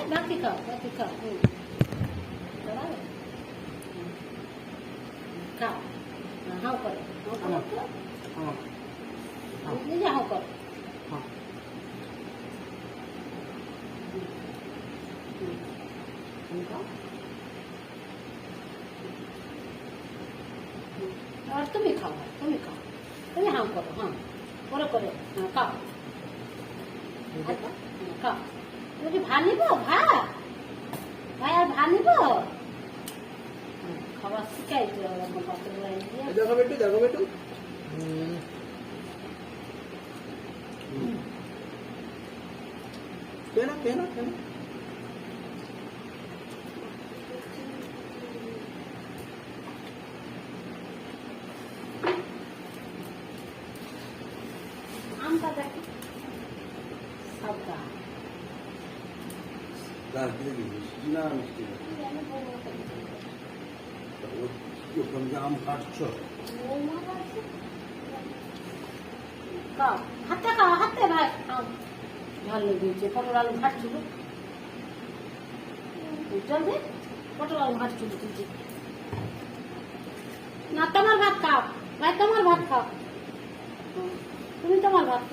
বাকি খাও খাও হাও করো নিজে হাও করো আর তুমি খাও তুমি হাও করো করে খাও খাও তুমি কি ভাত নিব ভাই আর ভাত নিব খাবার শিখাইছো দেখো বেটু কেন আমটা দেখো সাবধান আম কাটছো হাতে ভাই ভালো দিয়েছে পটল আলু ভাজছিল জলদি পটল আলু ভাজছিল দিয়েছে না তোমার ভাত খাও ভাই তোমার ভাত খাও তুমি তোমার ভাত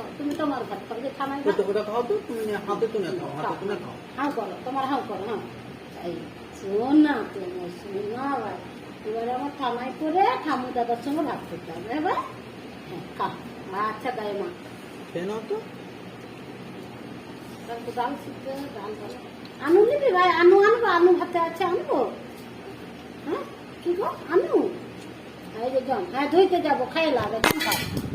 খাও যে খানাই খাও তো তুমি হাতে তুলে খাও হাও করো তোমার হাও করো এই শোন না তোমার শোন না ভাই এবার আমার থানাই করে ঠামু দাদার সঙ্গে ভাত খেতে হবে এবার খাও আচ্ছা তাই মা কেন তো ডাল সিদ্ধ ডাল ভালো আনু নিবি ভাই আনু আনবো আনু ভাতে আছে আনবো হ্যাঁ কি গো আনু এই যে ধুইতে যাবো খাই লাগে খাও